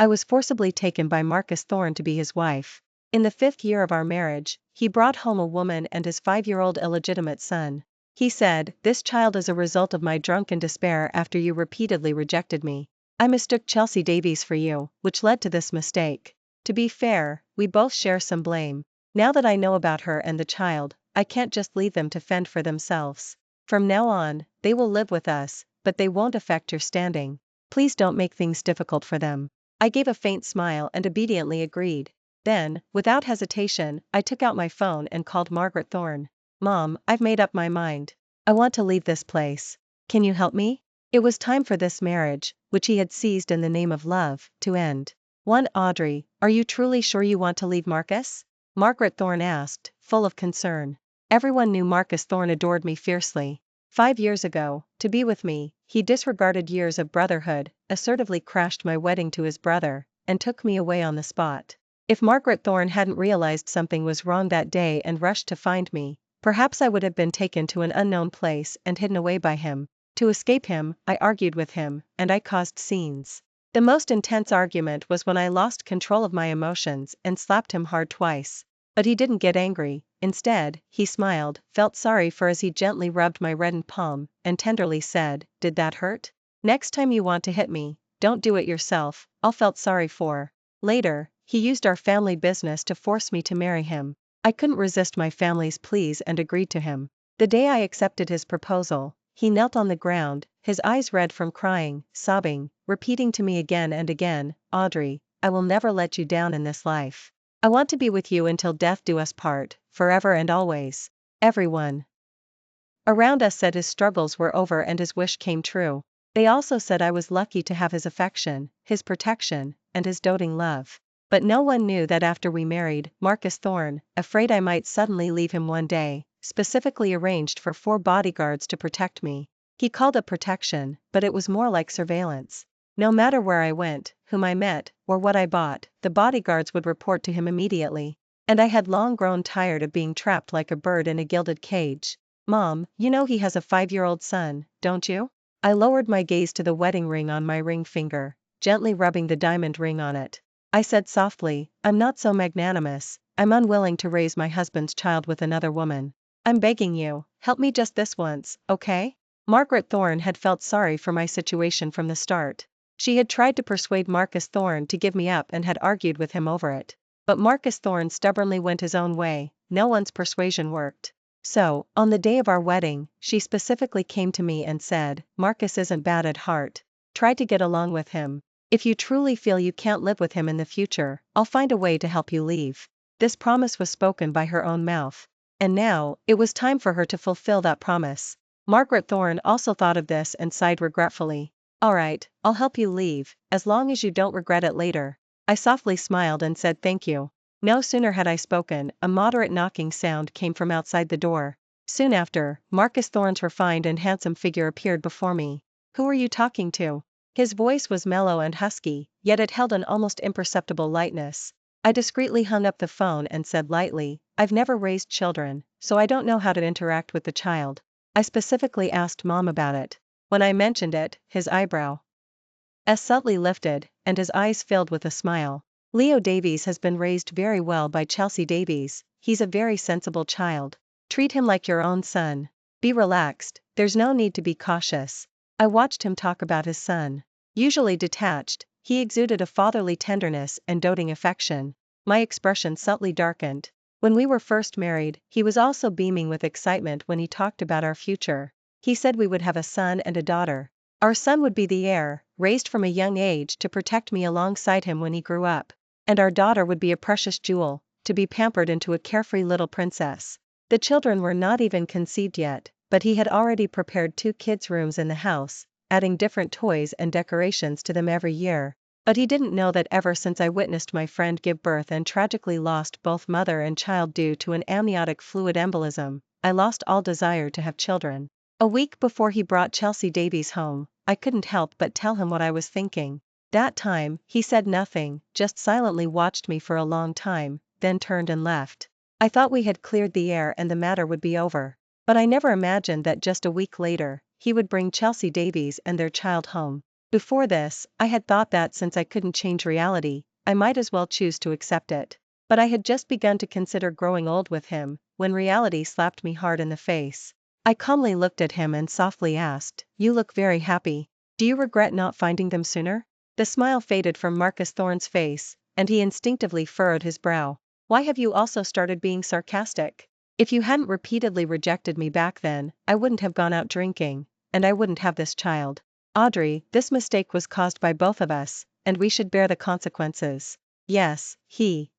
I was forcibly taken by Marcus Thorne to be his wife. In the 5th year of our marriage, he brought home a woman and his 5-year-old illegitimate son. He said, "This child is a result of my drunken despair after you repeatedly rejected me. I mistook Chelsea Davies for you, which led to this mistake. To be fair, we both share some blame. Now that I know about her and the child, I can't just leave them to fend for themselves. From now on, they will live with us, but they won't affect your standing. Please don't make things difficult for them." I gave a faint smile and obediently agreed. Then, without hesitation, I took out my phone and called Margaret Thorne. "Mom, I've made up my mind. I want to leave this place. Can you help me?" It was time for this marriage, which he had seized in the name of love, to end. Audrey, are you truly sure you want to leave Marcus?" Margaret Thorne asked, full of concern. Everyone knew Marcus Thorne adored me fiercely. 5 years ago, to be with me, he disregarded years of brotherhood, assertively crashed my wedding to his brother, and took me away on the spot. If Margaret Thorne hadn't realized something was wrong that day and rushed to find me, perhaps I would have been taken to an unknown place and hidden away by him. To escape him, I argued with him, and I caused scenes. The most intense argument was when I lost control of my emotions and slapped him hard twice. But he didn't get angry. Instead, he smiled, felt sorry for as he gently rubbed my reddened palm, and tenderly said, "Did that hurt? Next time you want to hit me, don't do it yourself, I'll felt sorry for." Later, he used our family business to force me to marry him. I couldn't resist my family's pleas and agreed to him. The day I accepted his proposal, he knelt on the ground, his eyes red from crying, sobbing, repeating to me again and again, "Audrey, I will never let you down in this life. I want to be with you until death do us part, forever and always." Everyone around us said his struggles were over and his wish came true. They also said I was lucky to have his affection, his protection, and his doting love. But no one knew that after we married, Marcus Thorne, afraid I might suddenly leave him one day, specifically arranged for 4 bodyguards to protect me. He called it protection, but it was more like surveillance. No matter where I went, whom I met, or what I bought, the bodyguards would report to him immediately. And I had long grown tired of being trapped like a bird in a gilded cage. "Mom, you know he has a 5-year-old son, don't you?" I lowered my gaze to the wedding ring on my ring finger, gently rubbing the diamond ring on it. I said softly, "I'm not so magnanimous, I'm unwilling to raise my husband's child with another woman. I'm begging you, help me just this once, okay?" Margaret Thorne had felt sorry for my situation from the start. She had tried to persuade Marcus Thorne to give me up and had argued with him over it. But Marcus Thorne stubbornly went his own way, no one's persuasion worked. So, on the day of our wedding, she specifically came to me and said, "Marcus isn't bad at heart. Try to get along with him. If you truly feel you can't live with him in the future, I'll find a way to help you leave." This promise was spoken by her own mouth. And now, it was time for her to fulfill that promise. Margaret Thorne also thought of this and sighed regretfully. "All right, I'll help you leave, as long as you don't regret it later." I softly smiled and said thank you. No sooner had I spoken, a moderate knocking sound came from outside the door. Soon after, Marcus Thorne's refined and handsome figure appeared before me. "Who are you talking to?" His voice was mellow and husky, yet it held an almost imperceptible lightness. I discreetly hung up the phone and said lightly, "I've never raised children, so I don't know how to interact with the child. I specifically asked Mom about it." When I mentioned it, his eyebrow subtly lifted, and his eyes filled with a smile. "Leo Davies has been raised very well by Chelsea Davies, he's a very sensible child. Treat him like your own son. Be relaxed, there's no need to be cautious." I watched him talk about his son. Usually detached, he exuded a fatherly tenderness and doting affection. My expression subtly darkened. When we were first married, he was also beaming with excitement when he talked about our future. He said we would have a son and a daughter. Our son would be the heir, raised from a young age to protect me alongside him when he grew up. And our daughter would be a precious jewel, to be pampered into a carefree little princess. The children were not even conceived yet, but he had already prepared 2 kids' rooms in the house, adding different toys and decorations to them every year. But he didn't know that ever since I witnessed my friend give birth and tragically lost both mother and child due to an amniotic fluid embolism, I lost all desire to have children. A week before he brought Chelsea Davies home, I couldn't help but tell him what I was thinking. That time, he said nothing, just silently watched me for a long time, then turned and left. I thought we had cleared the air and the matter would be over. But I never imagined that just a week later, he would bring Chelsea Davies and their child home. Before this, I had thought that since I couldn't change reality, I might as well choose to accept it. But I had just begun to consider growing old with him, when reality slapped me hard in the face. I calmly looked at him and softly asked, "You look very happy. Do you regret not finding them sooner?" The smile faded from Marcus Thorne's face, and he instinctively furrowed his brow. "Why have you also started being sarcastic? If you hadn't repeatedly rejected me back then, I wouldn't have gone out drinking, and I wouldn't have this child. Audrey, this mistake was caused by both of us, and we should bear the consequences." Yes, he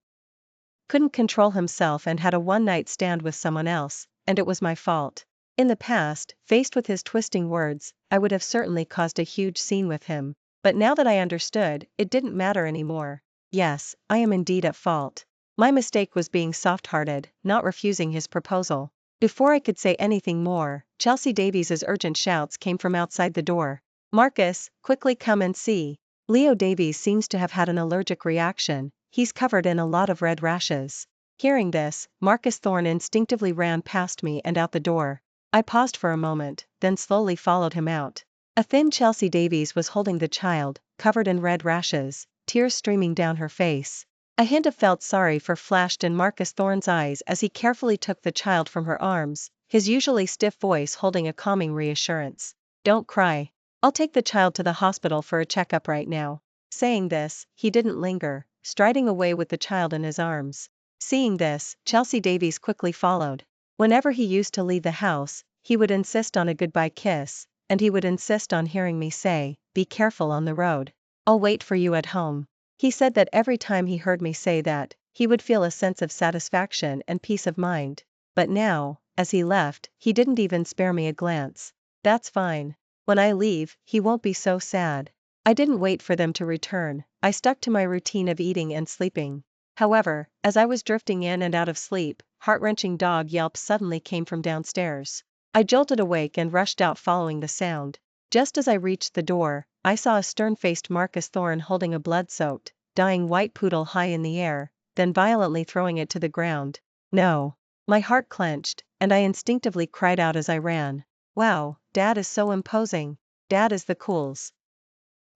couldn't control himself and had a one-night stand with someone else, and it was my fault. In the past, faced with his twisting words, I would have certainly caused a huge scene with him. But now that I understood, it didn't matter anymore. Yes, I am indeed at fault. My mistake was being soft-hearted, not refusing his proposal. Before I could say anything more, Chelsea Davies's urgent shouts came from outside the door. "Marcus, quickly come and see. Leo Davies seems to have had an allergic reaction. He's covered in a lot of red rashes." Hearing this, Marcus Thorne instinctively ran past me and out the door. I paused for a moment, then slowly followed him out. A thin Chelsea Davies was holding the child, covered in red rashes, tears streaming down her face. A hint of felt sorry for flashed in Marcus Thorne's eyes as he carefully took the child from her arms, his usually stiff voice holding a calming reassurance. "Don't cry. I'll take the child to the hospital for a checkup right now." Saying this, he didn't linger, striding away with the child in his arms. Seeing this, Chelsea Davies quickly followed. Whenever he used to leave the house, he would insist on a goodbye kiss, and he would insist on hearing me say, "Be careful on the road. I'll wait for you at home." He said that every time he heard me say that, he would feel a sense of satisfaction and peace of mind. But now, as he left, he didn't even spare me a glance. "That's fine. When I leave, he won't be so sad." I didn't wait for them to return. I stuck to my routine of eating and sleeping. However, as I was drifting in and out of sleep, heart-wrenching dog yelps suddenly came from downstairs. I jolted awake and rushed out following the sound. Just as I reached the door, I saw a stern-faced Marcus Thorne holding a blood-soaked, dying white poodle high in the air, then violently throwing it to the ground. "No." My heart clenched, and I instinctively cried out as I ran. "Wow, Dad is so imposing. Dad is the cools.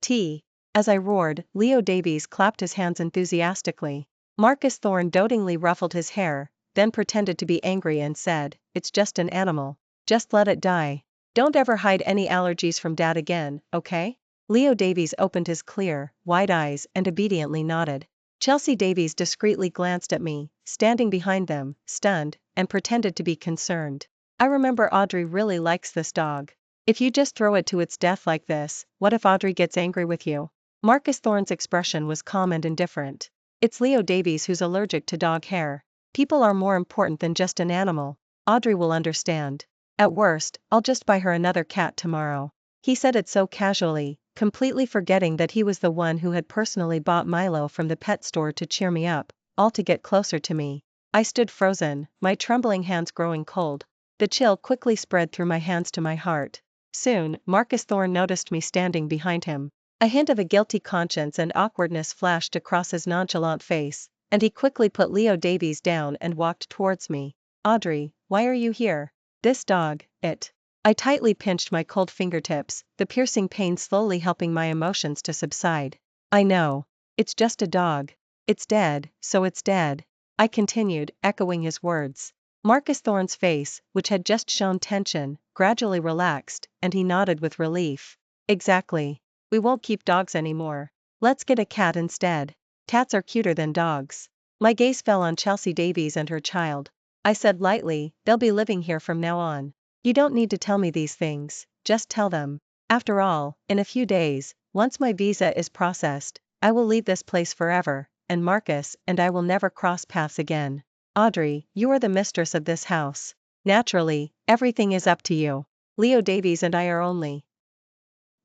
T." As I roared, Leo Davies clapped his hands enthusiastically. Marcus Thorne dotingly ruffled his hair, then pretended to be angry and said, "It's just an animal. Just let it die. Don't ever hide any allergies from Dad again, okay?" Leo Davies opened his clear, wide eyes and obediently nodded. Chelsea Davies discreetly glanced at me, standing behind them, stunned, and pretended to be concerned. "I remember Audrey really likes this dog. If you just throw it to its death like this, what if Audrey gets angry with you?" Marcus Thorne's expression was calm and indifferent. "It's Leo Davies who's allergic to dog hair. People are more important than just an animal. Audrey will understand. At worst, I'll just buy her another cat tomorrow." He said it so casually, completely forgetting that he was the one who had personally bought Milo from the pet store to cheer me up, all to get closer to me. I stood frozen, my trembling hands growing cold. The chill quickly spread through my hands to my heart. Soon, Marcus Thorne noticed me standing behind him. A hint of a guilty conscience and awkwardness flashed across his nonchalant face, and he quickly put Leo Davies down and walked towards me. "Audrey, why are you here?" "This dog, it." I tightly pinched my cold fingertips, the piercing pain slowly helping my emotions to subside. "I know. It's just a dog. It's dead, so it's dead," I continued, echoing his words. Marcus Thorne's face, which had just shown tension, gradually relaxed, and he nodded with relief. "Exactly. We won't keep dogs anymore. Let's get a cat instead. Cats are cuter than dogs." My gaze fell on Chelsea Davies and her child. I said lightly, "They'll be living here from now on. You don't need to tell me these things, just tell them. After all, in a few days, once my visa is processed, I will leave this place forever, and Marcus and I will never cross paths again. Audrey, you are the mistress of this house. Naturally, everything is up to you. Leo Davies and I are only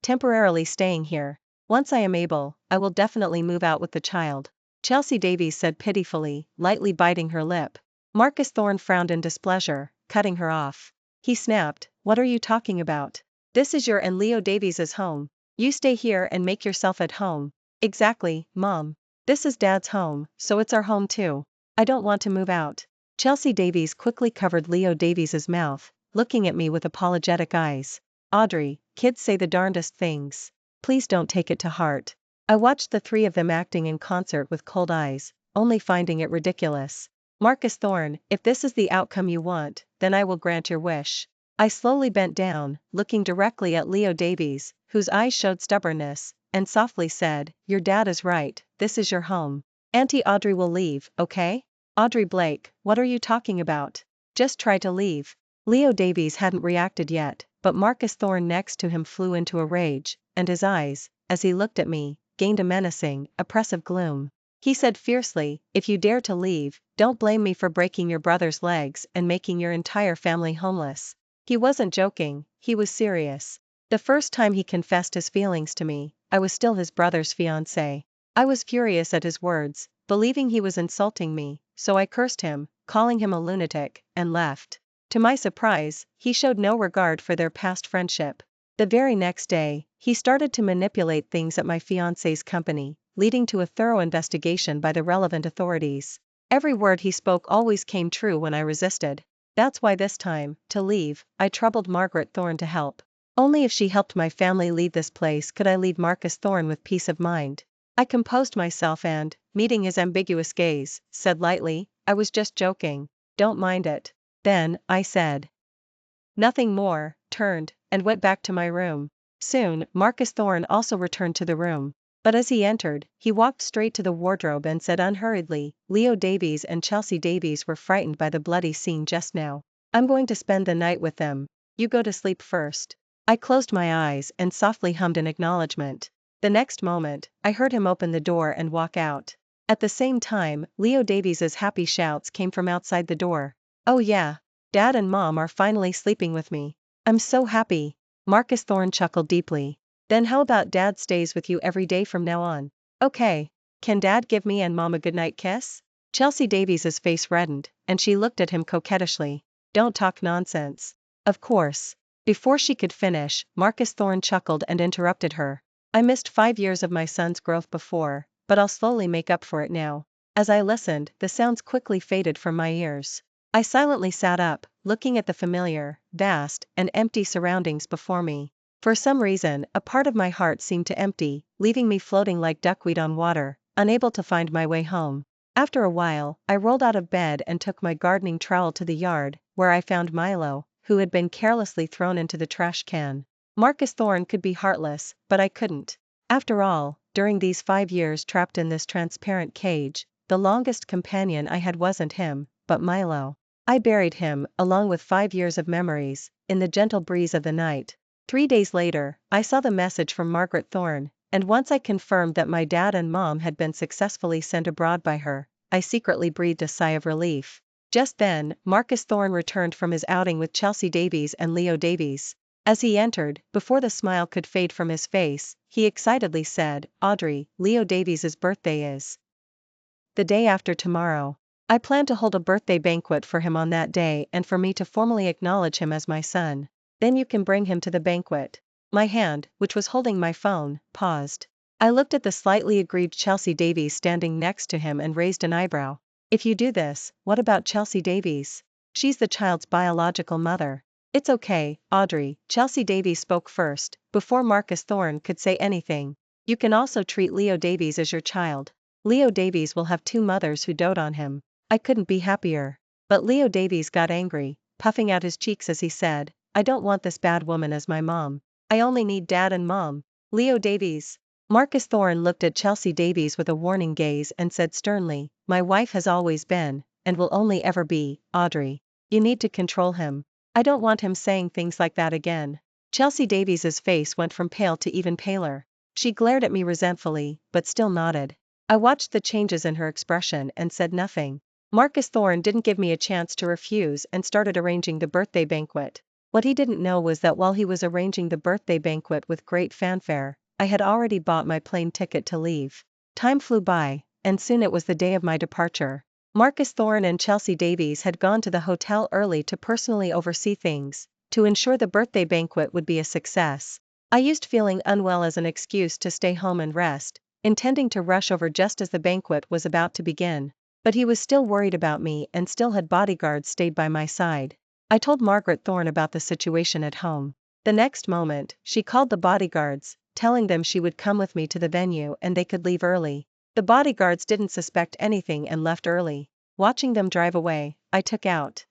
temporarily staying here. Once I am able, I will definitely move out with the child," Chelsea Davies said pitifully, lightly biting her lip. Marcus Thorne frowned in displeasure, cutting her off. He snapped, "What are you talking about? This is your and Leo Davies's home. You stay here and make yourself at home." "Exactly, Mom. This is Dad's home, so it's our home too. I don't want to move out." Chelsea Davies quickly covered Leo Davies's mouth, looking at me with apologetic eyes. "Audrey, kids say the darndest things. Please don't take it to heart. I watched the three of them acting in concert with cold eyes, only finding it ridiculous. Marcus Thorne, if this is the outcome you want, then I will grant your wish. I slowly bent down, looking directly at Leo Davies, whose eyes showed stubbornness, and softly said, "Your dad is right, this is your home. Auntie Audrey will leave, okay?" "Audrey Blake, what are you talking about? Just try to leave." Leo Davies hadn't reacted yet, but Marcus Thorne next to him flew into a rage, and his eyes, as he looked at me, gained a menacing, oppressive gloom. He said fiercely, "If you dare to leave, don't blame me for breaking your brother's legs and making your entire family homeless." He wasn't joking, he was serious. The first time he confessed his feelings to me, I was still his brother's fiancée. I was furious at his words, believing he was insulting me, so I cursed him, calling him a lunatic, and left. To my surprise, he showed no regard for their past friendship. The very next day, he started to manipulate things at my fiancé's company, leading to a thorough investigation by the relevant authorities. Every word he spoke always came true when I resisted. That's why this time, to leave, I troubled Margaret Thorne to help. Only if she helped my family leave this place could I leave Marcus Thorne with peace of mind. I composed myself and, meeting his ambiguous gaze, said lightly, "I was just joking. Don't mind it." Then, I said nothing more, turned, and went back to my room. Soon, Marcus Thorne also returned to the room. But as he entered, he walked straight to the wardrobe and said unhurriedly, "Leo Davies and Chelsea Davies were frightened by the bloody scene just now. I'm going to spend the night with them. You go to sleep first." I closed my eyes and softly hummed an acknowledgement. The next moment, I heard him open the door and walk out. At the same time, Leo Davies's happy shouts came from outside the door. "Oh yeah. Dad and Mom are finally sleeping with me. I'm so happy." Marcus Thorne chuckled deeply. "Then how about Dad stays with you every day from now on?" "Okay. Can Dad give me and Mom a goodnight kiss?" Chelsea Davies's face reddened, and she looked at him coquettishly. "Don't talk nonsense." "Of course." Before she could finish, Marcus Thorne chuckled and interrupted her. "I missed 5 years of my son's growth before, but I'll slowly make up for it now." As I listened, the sounds quickly faded from my ears. I silently sat up, looking at the familiar, vast, and empty surroundings before me. For some reason, a part of my heart seemed to empty, leaving me floating like duckweed on water, unable to find my way home. After a while, I rolled out of bed and took my gardening trowel to the yard, where I found Milo, who had been carelessly thrown into the trash can. Marcus Thorne could be heartless, but I couldn't. After all, during these 5 years trapped in this transparent cage, the longest companion I had wasn't him, but Milo. I buried him, along with 5 years of memories, in the gentle breeze of the night. 3 days later, I saw the message from Margaret Thorne, and once I confirmed that my dad and Mom had been successfully sent abroad by her, I secretly breathed a sigh of relief. Just then, Marcus Thorne returned from his outing with Chelsea Davies and Leo Davies. As he entered, before the smile could fade from his face, he excitedly said, "Audrey, Leo Davies's birthday is the day after tomorrow. I plan to hold a birthday banquet for him on that day and for me to formally acknowledge him as my son. Then you can bring him to the banquet." My hand, which was holding my phone, paused. I looked at the slightly aggrieved Chelsea Davies standing next to him and raised an eyebrow. "If you do this, what about Chelsea Davies? She's the child's biological mother." "It's okay, Audrey," Chelsea Davies spoke first, before Marcus Thorne could say anything. "You can also treat Leo Davies as your child. Leo Davies will have 2 mothers who dote on him." I couldn't be happier. But Leo Davies got angry, puffing out his cheeks as he said, "I don't want this bad woman as my mom. I only need Dad and Mom." "Leo Davies." Marcus Thorne looked at Chelsea Davies with a warning gaze and said sternly, "My wife has always been, and will only ever be, Audrey. You need to control him." "I don't want him saying things like that again." Chelsea Davies's face went from pale to even paler. She glared at me resentfully, but still nodded. I watched the changes in her expression and said nothing. Marcus Thorne didn't give me a chance to refuse and started arranging the birthday banquet. What he didn't know was that while he was arranging the birthday banquet with great fanfare, I had already bought my plane ticket to leave. Time flew by, and soon it was the day of my departure. Marcus Thorne and Chelsea Davies had gone to the hotel early to personally oversee things, to ensure the birthday banquet would be a success. I used feeling unwell as an excuse to stay home and rest, intending to rush over just as the banquet was about to begin. But he was still worried about me and still had bodyguards stayed by my side. I told Margaret Thorne about the situation at home. The next moment, she called the bodyguards, telling them she would come with me to the venue and they could leave early. The bodyguards didn't suspect anything and left early. Watching them drive away, I took out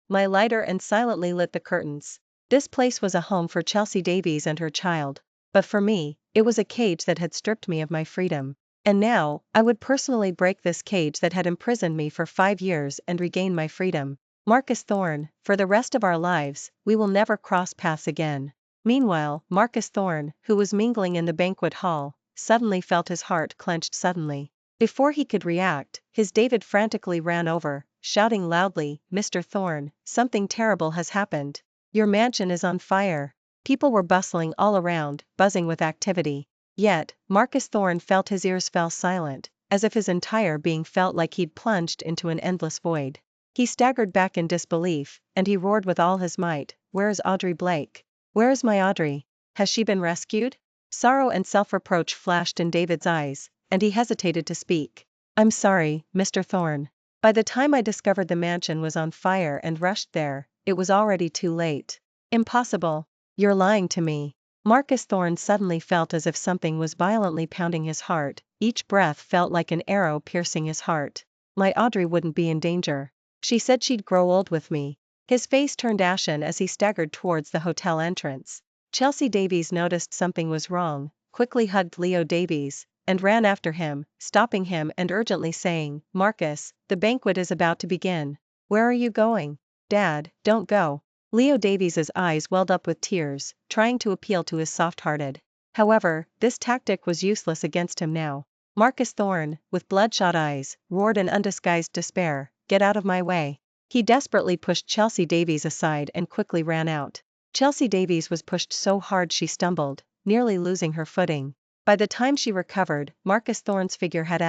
my lighter and silently lit the curtains. This place was a home for Chelsea Davies and her child, but for me, it was a cage that had stripped me of my freedom. And now, I would personally break this cage that had imprisoned me for 5 years and regain my freedom. Marcus Thorne, for the rest of our lives, we will never cross paths again. Meanwhile, Marcus Thorne, who was mingling in the banquet hall, suddenly felt his heart clenched suddenly. Before he could react, his David frantically ran over, shouting loudly, "Mr. Thorne, something terrible has happened. Your mansion is on fire." People were bustling all around, buzzing with activity. Yet, Marcus Thorne felt his ears fell silent, as if his entire being felt like he'd plunged into an endless void. He staggered back in disbelief, and he roared with all his might, "Where is Audrey Blake? Where is my Audrey? Has she been rescued?" Sorrow and self-reproach flashed in David's eyes, and he hesitated to speak. "I'm sorry, Mr. Thorne. By the time I discovered the mansion was on fire and rushed there, it was already too late." "Impossible. You're lying to me." Marcus Thorne suddenly felt as if something was violently pounding his heart. Each breath felt like an arrow piercing his heart. "My Audrey wouldn't be in danger. She said she'd grow old with me." His face turned ashen as he staggered towards the hotel entrance. Chelsea Davies noticed something was wrong, quickly hugged Leo Davies, and ran after him, stopping him and urgently saying, "Marcus, the banquet is about to begin. Where are you going?" "Dad, don't go." Leo Davies's eyes welled up with tears, trying to appeal to his soft-hearted. However, this tactic was useless against him now. Marcus Thorne, with bloodshot eyes, roared in undisguised despair, "Get out of my way." He desperately pushed Chelsea Davies aside and quickly ran out. Chelsea Davies was pushed so hard she stumbled, nearly losing her footing. By the time she recovered, Marcus Thorne's figure had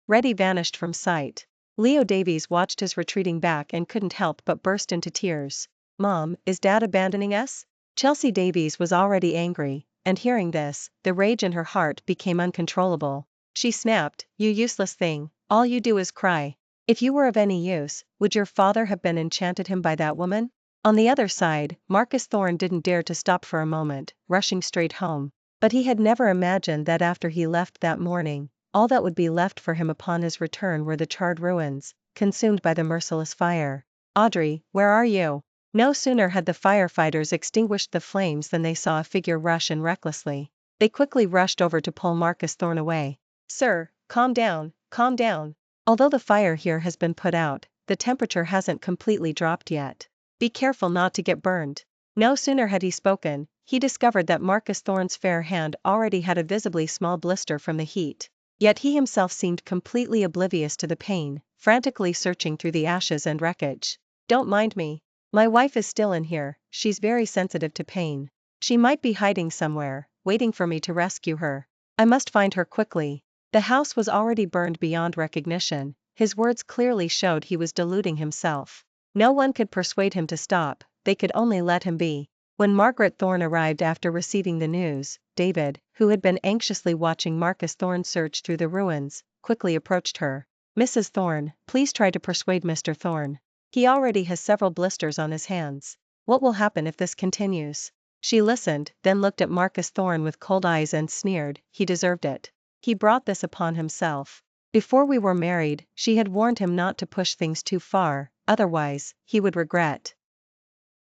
already vanished from sight. Leo Davies watched his retreating back and couldn't help but burst into tears. "Mom, is Dad abandoning us?" Chelsea Davies was already angry, and hearing this, the rage in her heart became uncontrollable. She snapped, "You useless thing, all you do is cry. If you were of any use, would your father have been enchanted him by that woman?" On the other side, Marcus Thorne didn't dare to stop for a moment, rushing straight home. But he had never imagined that after he left that morning, all that would be left for him upon his return were the charred ruins, consumed by the merciless fire. "Audrey, where are you?" No sooner had the firefighters extinguished the flames than they saw a figure rush in recklessly. They quickly rushed over to pull Marcus Thorne away. "Sir, calm down, calm down. Although the fire here has been put out, the temperature hasn't completely dropped yet. Be careful not to get burned." No sooner had he spoken, he discovered that Marcus Thorne's fair hand already had a visibly small blister from the heat. Yet he himself seemed completely oblivious to the pain, frantically searching through the ashes and wreckage. "Don't mind me. My wife is still in here, she's very sensitive to pain. She might be hiding somewhere, waiting for me to rescue her. I must find her quickly." The house was already burned beyond recognition. His words clearly showed he was deluding himself. No one could persuade him to stop, they could only let him be. When Margaret Thorne arrived after receiving the news, David, who had been anxiously watching Marcus Thorne search through the ruins, quickly approached her. "Mrs. Thorne, please try to persuade Mr. Thorne. He already has several blisters on his hands. What will happen if this continues?" She listened, then looked at Marcus Thorne with cold eyes and sneered, "He deserved it. He brought this upon himself. Before we were married, she had warned him not to push things too far, otherwise, he would regret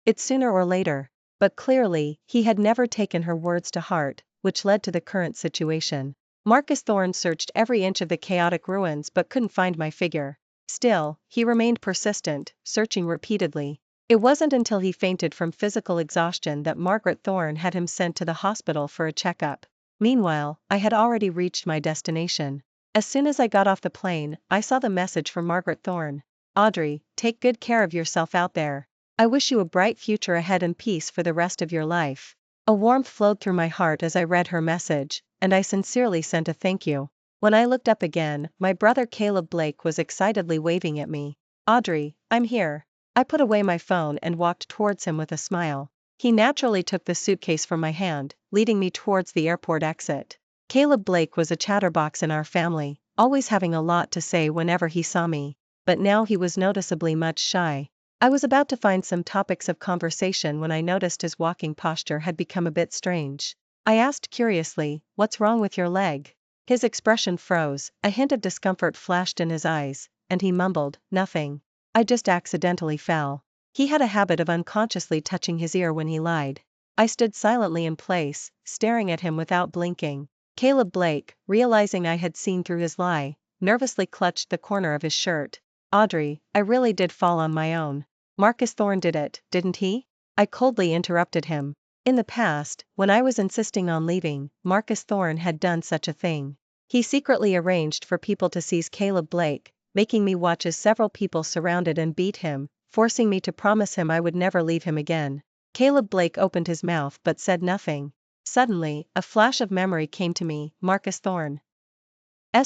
it sooner or later." But clearly, he had never taken her words to heart, which led to the current situation. Marcus Thorne searched every inch of the chaotic ruins but couldn't find my figure. Still, he remained persistent, searching repeatedly. It wasn't until he fainted from physical exhaustion that Margaret Thorne had him sent to the hospital for a checkup. Meanwhile, I had already reached my destination. As soon as I got off the plane, I saw the message from Margaret Thorne. "Audrey, take good care of yourself out there. I wish you a bright future ahead and peace for the rest of your life." A warmth flowed through my heart as I read her message, and I sincerely sent a thank you. When I looked up again, my brother Caleb Blake was excitedly waving at me. "Audrey, I'm here." I put away my phone and walked towards him with a smile. He naturally took the suitcase from my hand, leading me towards the airport exit. Caleb Blake was a chatterbox in our family, always having a lot to say whenever he saw me. But now he was noticeably much shy. I was about to find some topics of conversation when I noticed his walking posture had become a bit strange. I asked curiously, "What's wrong with your leg?" His expression froze, a hint of discomfort flashed in his eyes, and he mumbled, "Nothing. I just accidentally fell." He had a habit of unconsciously touching his ear when he lied. I stood silently in place, staring at him without blinking. Caleb Blake, realizing I had seen through his lie, nervously clutched the corner of his shirt. "Audrey, I really did fall on my own. Marcus Thorne did it, didn't he?" I coldly interrupted him. In the past, when I was insisting on leaving, Marcus Thorne had done such a thing. He secretly arranged for people to seize Caleb Blake, making me watch as several people surrounded and beat him, forcing me to promise him I would never leave him again. Caleb Blake opened his mouth but said nothing. Suddenly, a flash of memory came to me, Marcus Thorne's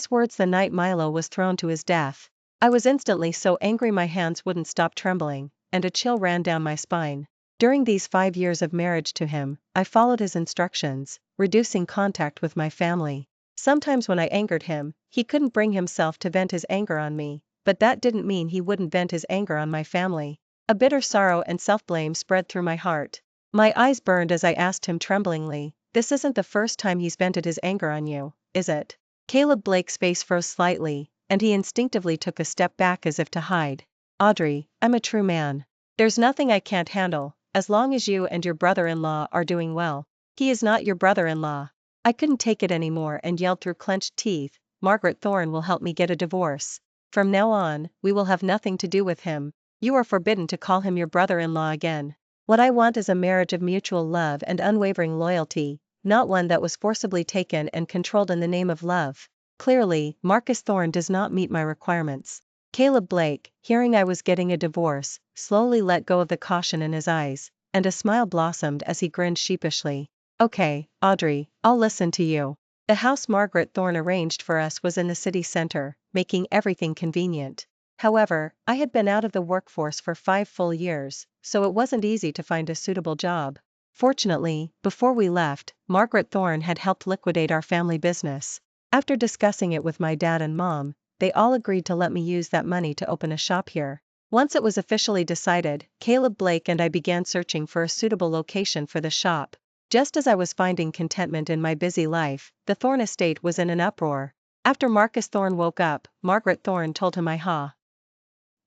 words the night Milo was thrown to his death. I was instantly so angry my hands wouldn't stop trembling, and a chill ran down my spine. During these 5 years of marriage to him, I followed his instructions, reducing contact with my family. Sometimes when I angered him, he couldn't bring himself to vent his anger on me, but that didn't mean he wouldn't vent his anger on my family. A bitter sorrow and self-blame spread through my heart. My eyes burned as I asked him tremblingly, "This isn't the first time he's vented his anger on you, is it?" Caleb Blake's face froze slightly, and he instinctively took a step back as if to hide. "Audrey, I'm a true man. There's nothing I can't handle, as long as you and your brother-in-law are doing well." "He is not your brother-in-law." I couldn't take it anymore and yelled through clenched teeth, "Margaret Thorne will help me get a divorce. From now on, we will have nothing to do with him. You are forbidden to call him your brother-in-law again. What I want is a marriage of mutual love and unwavering loyalty, not one that was forcibly taken and controlled in the name of love." Clearly, Marcus Thorne does not meet my requirements. Caleb Blake, hearing I was getting a divorce, slowly let go of the caution in his eyes, and a smile blossomed as he grinned sheepishly. "Okay, Audrey, I'll listen to you." The house Margaret Thorne arranged for us was in the city center, making everything convenient. However, I had been out of the workforce for 5 full years, so it wasn't easy to find a suitable job. Fortunately, before we left, Margaret Thorne had helped liquidate our family business. After discussing it with my dad and mom, they all agreed to let me use that money to open a shop here. Once it was officially decided, Caleb Blake and I began searching for a suitable location for the shop. Just as I was finding contentment in my busy life, the Thorne estate was in an uproar. After Marcus Thorne woke up, Margaret Thorne told him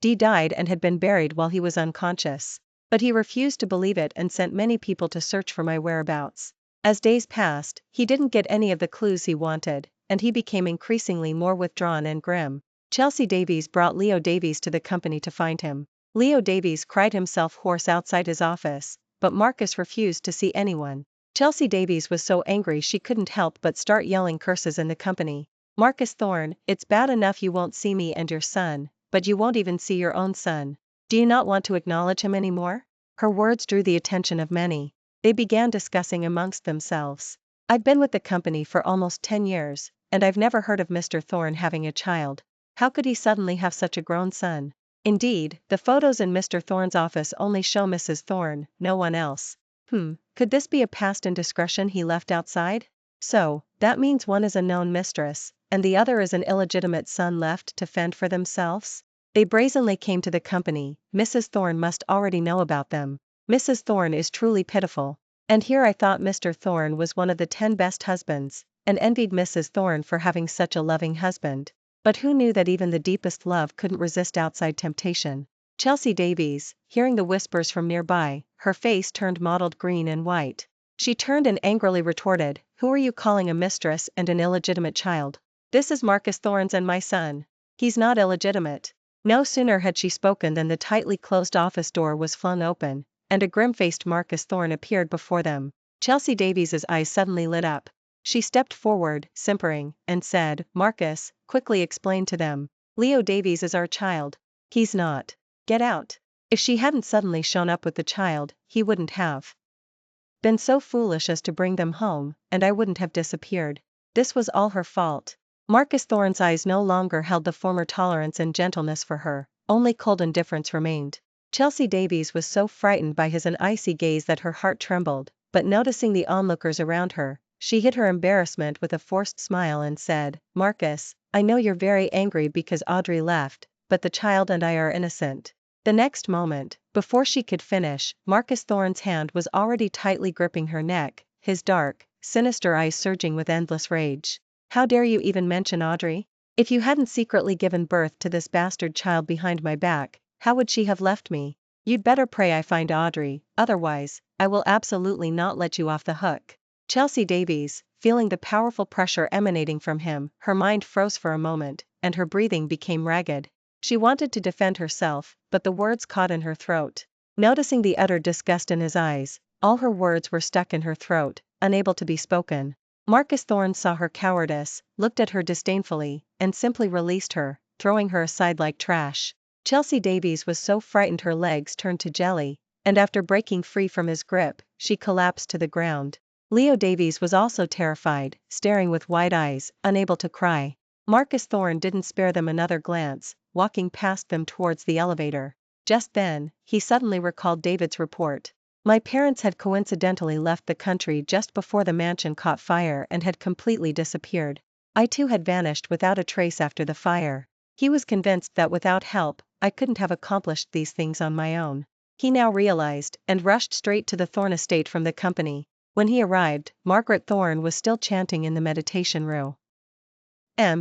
D died and had been buried while he was unconscious. But he refused to believe it and sent many people to search for my whereabouts. As days passed, he didn't get any of the clues he wanted, and he became increasingly more withdrawn and grim. Chelsea Davies brought Leo Davies to the company to find him. Leo Davies cried himself hoarse outside his office, but Marcus refused to see anyone. Chelsea Davies was so angry she couldn't help but start yelling curses in the company. "Marcus Thorne, it's bad enough you won't see me and your son, but you won't even see your own son. Do you not want to acknowledge him anymore?" Her words drew the attention of many. They began discussing amongst themselves. "I'd been with the company for almost 10 years, and I've never heard of Mr. Thorne having a child. How could he suddenly have such a grown son? Indeed, the photos in Mr. Thorne's office only show Mrs. Thorne, no one else. Could this be a past indiscretion he left outside? So, that means one is a known mistress, and the other is an illegitimate son left to fend for themselves?" They brazenly came to the company. Mrs. Thorne must already know about them. Mrs. Thorne is truly pitiful. And here I thought Mr. Thorne was one of the 10 best husbands, and envied Mrs. Thorne for having such a loving husband. But who knew that even the deepest love couldn't resist outside temptation? Chelsea Davies, hearing the whispers from nearby, her face turned mottled green and white. She turned and angrily retorted, "Who are you calling a mistress and an illegitimate child? This is Marcus Thorne's and my son. He's not illegitimate." No sooner had she spoken than the tightly closed office door was flung open, and a grim-faced Marcus Thorne appeared before them. Chelsea Davies's eyes suddenly lit up. She stepped forward, simpering, and said, "Marcus, quickly explain to them. Leo Davies is our child. He's not. Get out." If she hadn't suddenly shown up with the child, he wouldn't have been so foolish as to bring them home, and I wouldn't have disappeared. This was all her fault. Marcus Thorne's eyes no longer held the former tolerance and gentleness for her, only cold indifference remained. Chelsea Davies was so frightened by his icy gaze that her heart trembled, but noticing the onlookers around her, she hid her embarrassment with a forced smile and said, "Marcus, I know you're very angry because Audrey left, but the child and I are innocent." The next moment, before she could finish, Marcus Thorne's hand was already tightly gripping her neck, his dark, sinister eyes surging with endless rage. How dare you even mention Audrey? If you hadn't secretly given birth to this bastard child behind my back, how would she have left me? You'd better pray I find Audrey, otherwise, I will absolutely not let you off the hook. Chelsea Davies, feeling the powerful pressure emanating from him, her mind froze for a moment, and her breathing became ragged. She wanted to defend herself, but the words caught in her throat. Noticing the utter disgust in his eyes, all her words were stuck in her throat, unable to be spoken. Marcus Thorne saw her cowardice, looked at her disdainfully, and simply released her, throwing her aside like trash. Chelsea Davies was so frightened her legs turned to jelly, and after breaking free from his grip, she collapsed to the ground. Leo Davies was also terrified, staring with wide eyes, unable to cry. Marcus Thorne didn't spare them another glance, walking past them towards the elevator. Just then, he suddenly recalled David's report. My parents had coincidentally left the country just before the mansion caught fire and had completely disappeared. I too had vanished without a trace after the fire. He was convinced that without help, I couldn't have accomplished these things on my own. He now realized, and rushed straight to the Thorne estate from the company. When he arrived, Margaret Thorne was still chanting in the meditation room.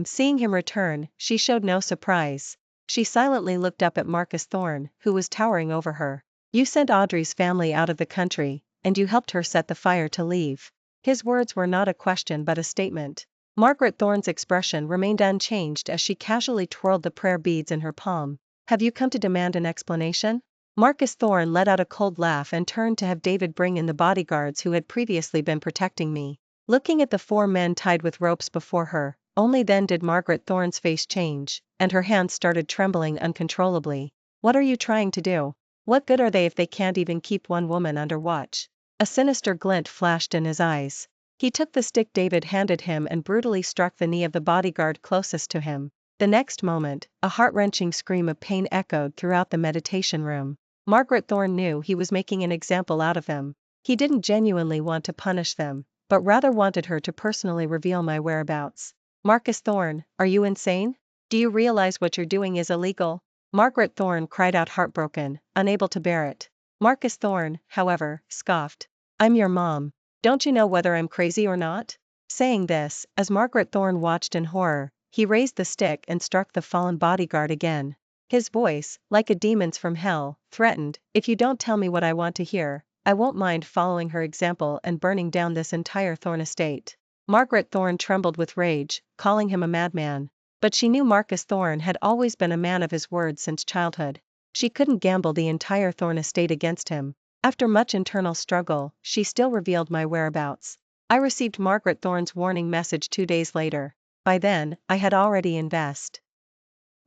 Seeing him return, she showed no surprise. She silently looked up at Marcus Thorne, who was towering over her. You sent Audrey's family out of the country, and you helped her set the fire to leave. His words were not a question but a statement. Margaret Thorne's expression remained unchanged as she casually twirled the prayer beads in her palm. Have you come to demand an explanation? Marcus Thorne let out a cold laugh and turned to have David bring in the bodyguards who had previously been protecting me. Looking at the 4 men tied with ropes before her, only then did Margaret Thorne's face change, and her hands started trembling uncontrollably. What are you trying to do? What good are they if they can't even keep one woman under watch? A sinister glint flashed in his eyes. He took the stick David handed him and brutally struck the knee of the bodyguard closest to him. The next moment, a heart-wrenching scream of pain echoed throughout the meditation room. Margaret Thorne knew he was making an example out of them. He didn't genuinely want to punish them, but rather wanted her to personally reveal my whereabouts. Marcus Thorne, are you insane? Do you realize what you're doing is illegal? Margaret Thorne cried out heartbroken, unable to bear it. Marcus Thorne, however, scoffed. I'm your mom. Don't you know whether I'm crazy or not? Saying this, as Margaret Thorne watched in horror, he raised the stick and struck the fallen bodyguard again. His voice, like a demon's from hell, threatened, if you don't tell me what I want to hear, I won't mind following her example and burning down this entire Thorne estate. Margaret Thorne trembled with rage, calling him a madman. But she knew Marcus Thorne had always been a man of his word since childhood. She couldn't gamble the entire Thorne estate against him. After much internal struggle, she still revealed my whereabouts. I received Margaret Thorne's warning message 2 days later. By then, I had already invested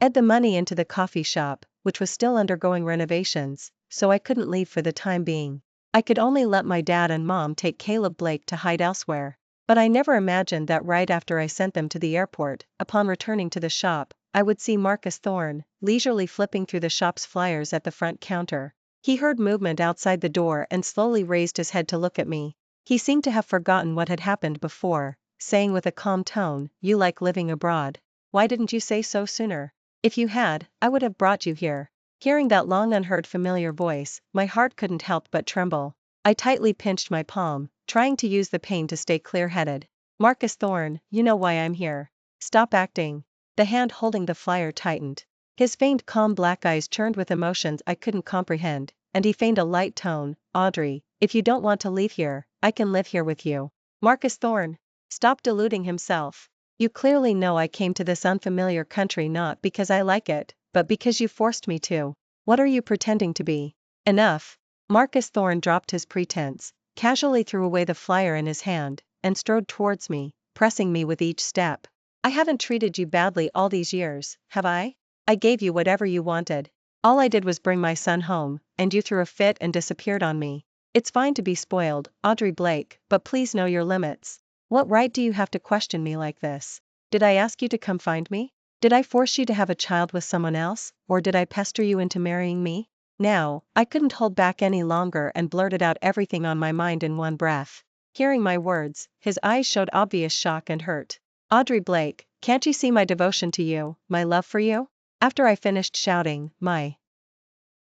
the money into the coffee shop, which was still undergoing renovations, so I couldn't leave for the time being. I could only let my dad and mom take Caleb Blake to hide elsewhere. But I never imagined that right after I sent them to the airport, upon returning to the shop, I would see Marcus Thorne, leisurely flipping through the shop's flyers at the front counter. He heard movement outside the door and slowly raised his head to look at me. He seemed to have forgotten what had happened before, saying with a calm tone, "You like living abroad. Why didn't you say so sooner? If you had, I would have brought you here." Hearing that long unheard familiar voice, my heart couldn't help but tremble. I tightly pinched my palm, trying to use the pain to stay clear-headed. Marcus Thorne, you know why I'm here. Stop acting. The hand holding the flyer tightened. His faint calm black eyes churned with emotions I couldn't comprehend, and he feigned a light tone. Audrey, if you don't want to leave here, I can live here with you. Marcus Thorne, stop deluding himself. You clearly know I came to this unfamiliar country not because I like it, but because you forced me to. What are you pretending to be? Enough. Marcus Thorne dropped his pretense, casually threw away the flyer in his hand, and strode towards me, pressing me with each step. I haven't treated you badly all these years, have I? I gave you whatever you wanted. All I did was bring my son home, and you threw a fit and disappeared on me. It's fine to be spoiled, Audrey Blake, but please know your limits. What right do you have to question me like this? Did I ask you to come find me? Did I force you to have a child with someone else, or did I pester you into marrying me? Now, I couldn't hold back any longer and blurted out everything on my mind in one breath. Hearing my words, his eyes showed obvious shock and hurt. Audrey Blake, can't you see my devotion to you, my love for you? After I finished shouting, my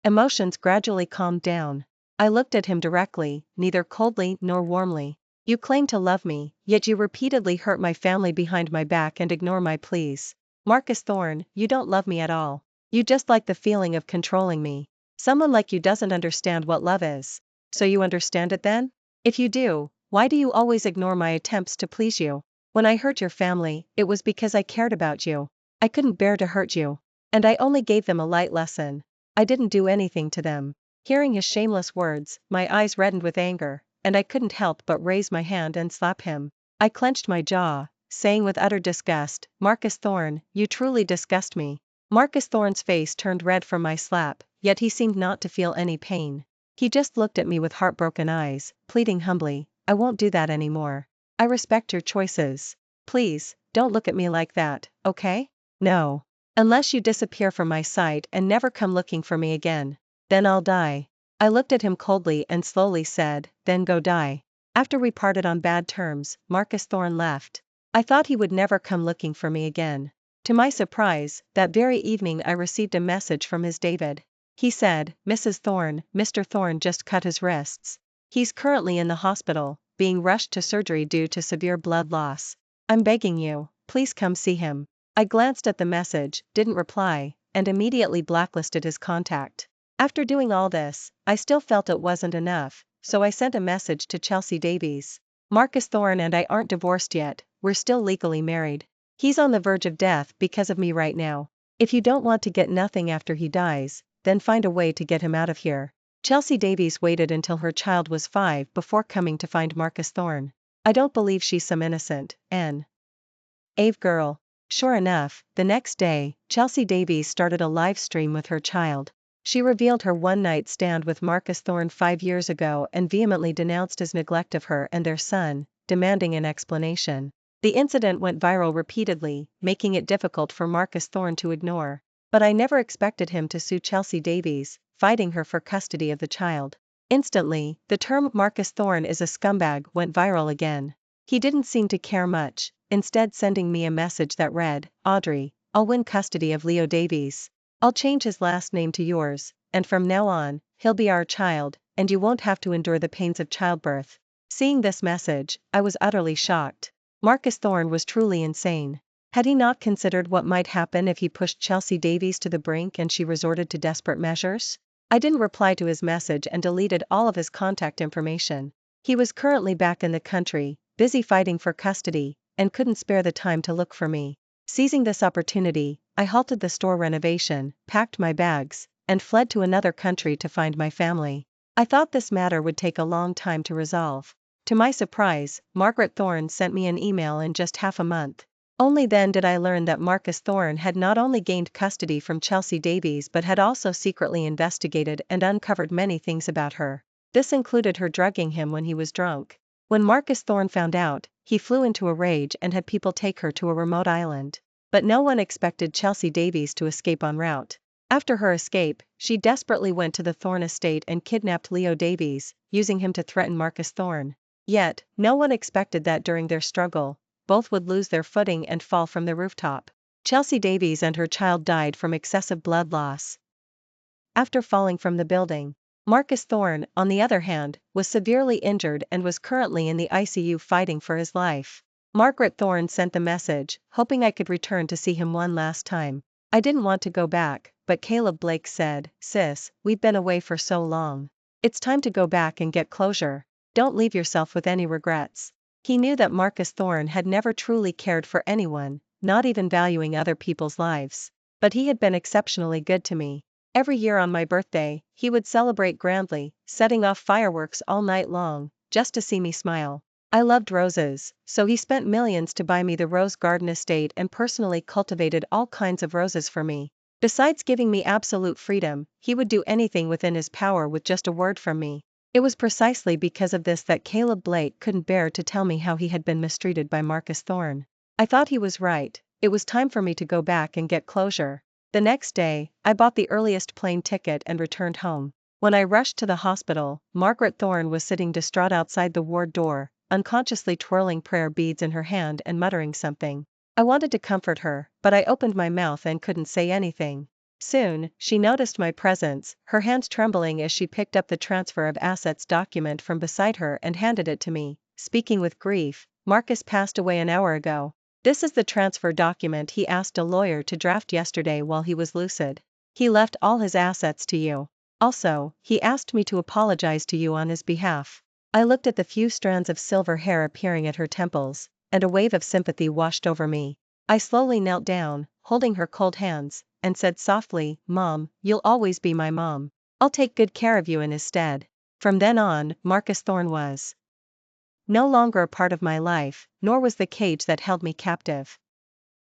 emotions gradually calmed down. I looked at him directly, neither coldly nor warmly. You claim to love me, yet you repeatedly hurt my family behind my back and ignore my pleas. Marcus Thorne, you don't love me at all. You just like the feeling of controlling me. Someone like you doesn't understand what love is. So you understand it then? If you do, why do you always ignore my attempts to please you? When I hurt your family, it was because I cared about you. I couldn't bear to hurt you. And I only gave them a light lesson. I didn't do anything to them. Hearing his shameless words, my eyes reddened with anger, and I couldn't help but raise my hand and slap him. I clenched my jaw, saying with utter disgust, Marcus Thorne, you truly disgust me. Marcus Thorne's face turned red from my slap, yet he seemed not to feel any pain. He just looked at me with heartbroken eyes, pleading humbly, I won't do that anymore. I respect your choices. Please, don't look at me like that, okay? No. Unless you disappear from my sight and never come looking for me again. Then I'll die. I looked at him coldly and slowly said, then go die. After we parted on bad terms, Marcus Thorne left. I thought he would never come looking for me again. To my surprise, that very evening I received a message from his David. He said, Mrs. Thorne, Mr. Thorne just cut his wrists. He's currently in the hospital, being rushed to surgery due to severe blood loss. I'm begging you, please come see him. I glanced at the message, didn't reply, and immediately blacklisted his contact. After doing all this, I still felt it wasn't enough, so I sent a message to Chelsea Davies. Marcus Thorne and I aren't divorced yet, we're still legally married. He's on the verge of death because of me right now. If you don't want to get nothing after he dies, then find a way to get him out of here. Chelsea Davies waited until her child was 5 before coming to find Marcus Thorne. I don't believe she's some innocent, Ave girl. Sure enough, the next day, Chelsea Davies started a live stream with her child. She revealed her one-night stand with Marcus Thorne 5 years ago and vehemently denounced his neglect of her and their son, demanding an explanation. The incident went viral repeatedly, making it difficult for Marcus Thorne to ignore. But I never expected him to sue Chelsea Davies, fighting her for custody of the child. Instantly, the term Marcus Thorne is a scumbag went viral again. He didn't seem to care much, instead sending me a message that read, Audrey, I'll win custody of Leo Davies. I'll change his last name to yours, and from now on, he'll be our child, and you won't have to endure the pains of childbirth. Seeing this message, I was utterly shocked. Marcus Thorne was truly insane. Had he not considered what might happen if he pushed Chelsea Davies to the brink and she resorted to desperate measures? I didn't reply to his message and deleted all of his contact information. He was currently back in the country, busy fighting for custody, and couldn't spare the time to look for me. Seizing this opportunity, I halted the store renovation, packed my bags, and fled to another country to find my family. I thought this matter would take a long time to resolve. To my surprise, Margaret Thorne sent me an email in just half a month. Only then did I learn that Marcus Thorne had not only gained custody from Chelsea Davies but had also secretly investigated and uncovered many things about her. This included her drugging him when he was drunk. When Marcus Thorne found out, he flew into a rage and had people take her to a remote island. But no one expected Chelsea Davies to escape en route. After her escape, she desperately went to the Thorne estate and kidnapped Leo Davies, using him to threaten Marcus Thorne. Yet, no one expected that during their struggle, both would lose their footing and fall from the rooftop. Chelsea Davies and her child died from excessive blood loss after falling from the building. Marcus Thorne, on the other hand, was severely injured and was currently in the ICU fighting for his life. Margaret Thorne sent the message, hoping I could return to see him one last time. I didn't want to go back, but Caleb Blake said, Sis, we've been away for so long. It's time to go back and get closure. Don't leave yourself with any regrets. He knew that Marcus Thorne had never truly cared for anyone, not even valuing other people's lives. But he had been exceptionally good to me. Every year on my birthday, he would celebrate grandly, setting off fireworks all night long, just to see me smile. I loved roses, so he spent millions to buy me the rose garden estate and personally cultivated all kinds of roses for me. Besides giving me absolute freedom, he would do anything within his power with just a word from me. It was precisely because of this that Caleb Blake couldn't bear to tell me how he had been mistreated by Marcus Thorne. I thought he was right. It was time for me to go back and get closure. The next day, I bought the earliest plane ticket and returned home. When I rushed to the hospital, Margaret Thorne was sitting distraught outside the ward door, unconsciously twirling prayer beads in her hand and muttering something. I wanted to comfort her, but I opened my mouth and couldn't say anything. Soon, she noticed my presence, her hands trembling as she picked up the transfer of assets document from beside her and handed it to me, speaking with grief, Marcus passed away an hour ago. This is the transfer document he asked a lawyer to draft yesterday while he was lucid. He left all his assets to you. Also, he asked me to apologize to you on his behalf. I looked at the few strands of silver hair appearing at her temples, and a wave of sympathy washed over me. I slowly knelt down, holding her cold hands, and said softly, "Mom, you'll always be my mom. I'll take good care of you in his stead." From then on, Marcus Thorne was no longer a part of my life, nor was the cage that held me captive.